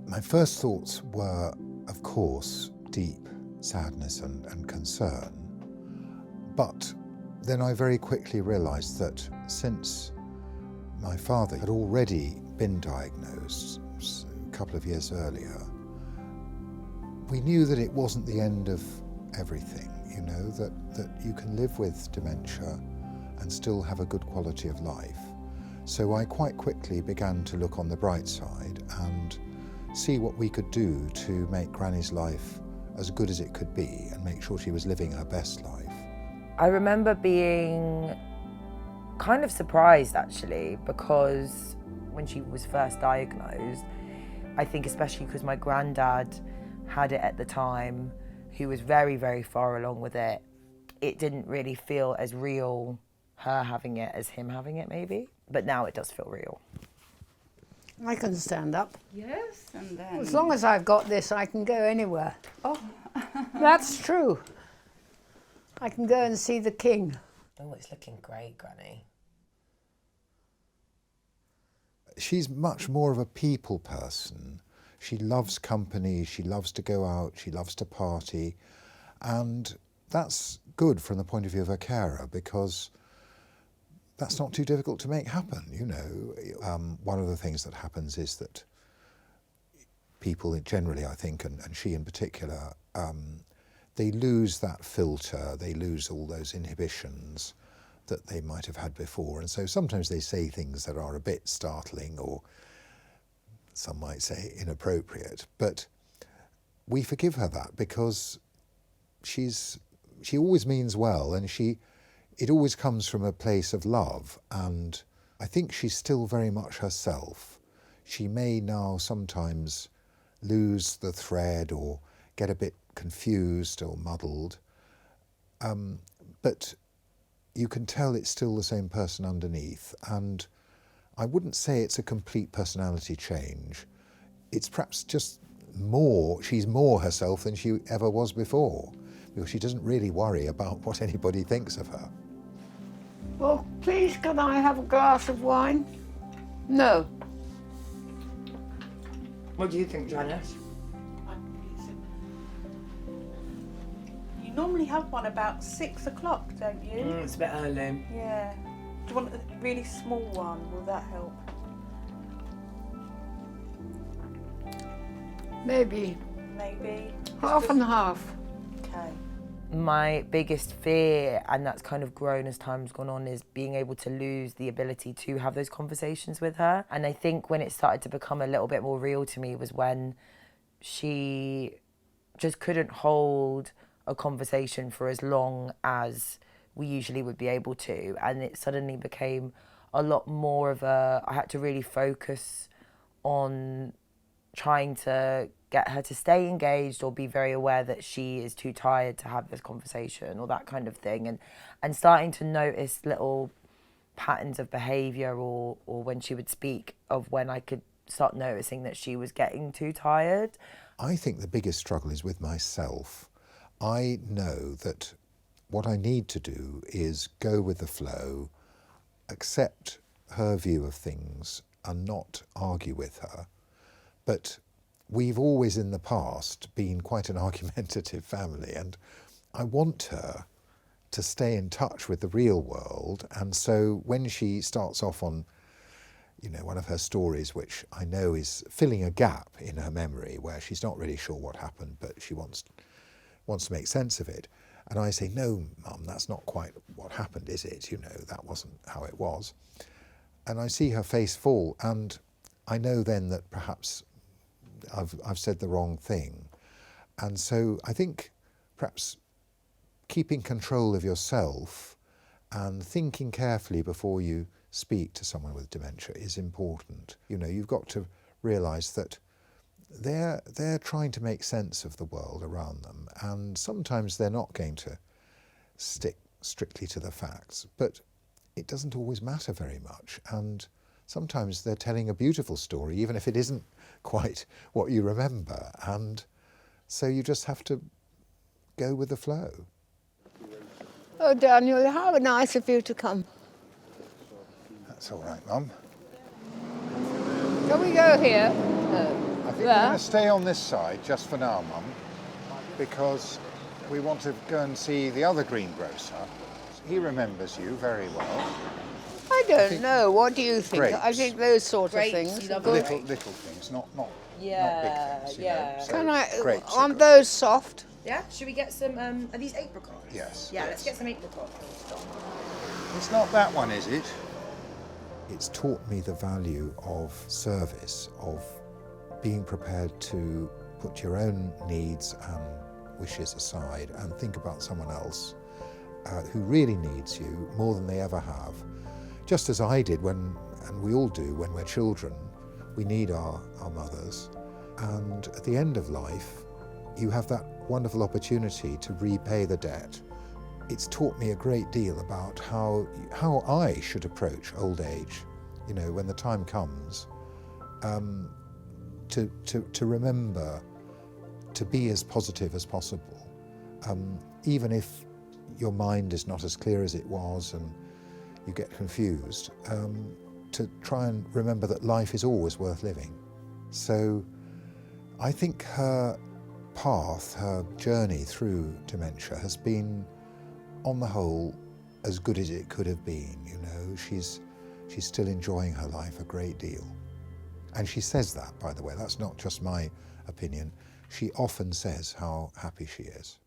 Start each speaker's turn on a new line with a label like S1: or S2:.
S1: My first thoughts were, of course, deep sadness and concern. But then I very quickly realised that since my father had already been diagnosed a couple of years earlier, we knew that it wasn't the end of everything, you know, that you can live with dementia and still have a good quality of life. So I quite quickly began to look on the bright side and see what we could do to make Granny's life as good as it could be and make sure she was living her best life.
S2: I remember being kind of surprised actually, because when she was first diagnosed, I think especially because my granddad had it at the time, who was very, very far along with it, it didn't really feel as real, her having it, as him having it maybe. But now it does feel real.
S3: I can stand up.
S4: Yes, and then...
S3: As long as I've got this, I can go anywhere.
S4: Oh.
S3: That's true. I can go and see the king.
S2: Oh, it's looking great, Granny.
S1: She's much more of a people person. She loves company, she loves to go out, she loves to party. And that's good from the point of view of a carer, because that's not too difficult to make happen, you know. One of the things that happens is that people generally, I think, and she in particular, they lose that filter, they lose all those inhibitions that they might have had before. And so sometimes they say things that are a bit startling, or some might say inappropriate, but we forgive her that because she always means well, and it always comes from a place of love, and I think she's still very much herself. She may now sometimes lose the thread or get a bit confused or muddled, but you can tell it's still the same person underneath, and I wouldn't say it's a complete personality change. It's perhaps just she's more herself than she ever was before, because she doesn't really worry about what anybody thinks of her.
S3: Well, please, can I have a glass of wine? No.
S2: What do you think, Janice?
S4: You normally have one about 6 o'clock, don't you?
S2: It's a bit early.
S4: Yeah. Do you want a really small one? Will that help?
S3: Maybe.
S4: Maybe.
S3: Half and half.
S4: Okay.
S2: My biggest fear, and that's kind of grown as time's gone on, is being able to lose the ability to have those conversations with her. And I think when it started to become a little bit more real to me was when she just couldn't hold a conversation for as long as we usually would be able to. And it suddenly became a lot more of I had to really focus on trying to get her to stay engaged or be very aware that she is too tired to have this conversation or that kind of thing, and starting to notice little patterns of behaviour or when she would speak, of when I could start noticing that she was getting too tired.
S1: I think the biggest struggle is with myself. I know that what I need to do is go with the flow, accept her view of things and not argue with her. But we've always in the past been quite an argumentative family, and I want her to stay in touch with the real world. And so when she starts off on, you know, one of her stories, which I know is filling a gap in her memory where she's not really sure what happened, but she wants to make sense of it. And I say, no, Mum, that's not quite what happened, is it? You know, that wasn't how it was. And I see her face fall, and I know then that perhaps I've said the wrong thing. And so I think perhaps keeping control of yourself and thinking carefully before you speak to someone with dementia is important. You know, you've got to realise that they're trying to make sense of the world around them, and sometimes they're not going to stick strictly to the facts, but it doesn't always matter very much, and sometimes they're telling a beautiful story even if it isn't quite what you remember, and so you just have to go with the flow.
S3: Oh, Daniel, how nice of you to come.
S1: That's all right, Mum.
S3: Can we go here? No.
S1: I think We're going to stay on this side just for now, Mum, because we want to go and see the other greengrocer. He remembers you very well.
S3: I don't know. What do you think?
S1: Grapes.
S3: I think those sort of
S2: Grapes,
S3: things.
S2: you love
S3: are good.
S1: Little things, not
S2: Yeah,
S1: big things. You
S2: yeah.
S1: know, so
S3: Can I?
S1: grapes are
S3: Aren't
S1: good.
S3: those soft?
S2: Yeah, should we get some, are these apricots?
S1: Yes.
S2: Yeah, let's get some apricots.
S1: It's not that one, is it? It's taught me the value of service, of being prepared to put your own needs and wishes aside and think about someone else who really needs you more than they ever have. Just as I did when, and we all do when we're children, we need our mothers. And at the end of life, you have that wonderful opportunity to repay the debt. It's taught me a great deal about how I should approach old age, you know, when the time comes, to remember to be as positive as possible, even if your mind is not as clear as it was and you get confused, to try and remember that life is always worth living. So I think her path, her journey through dementia has been, on the whole, as good as it could have been. You know, she's still enjoying her life a great deal. And she says that, by the way, that's not just my opinion. She often says how happy she is.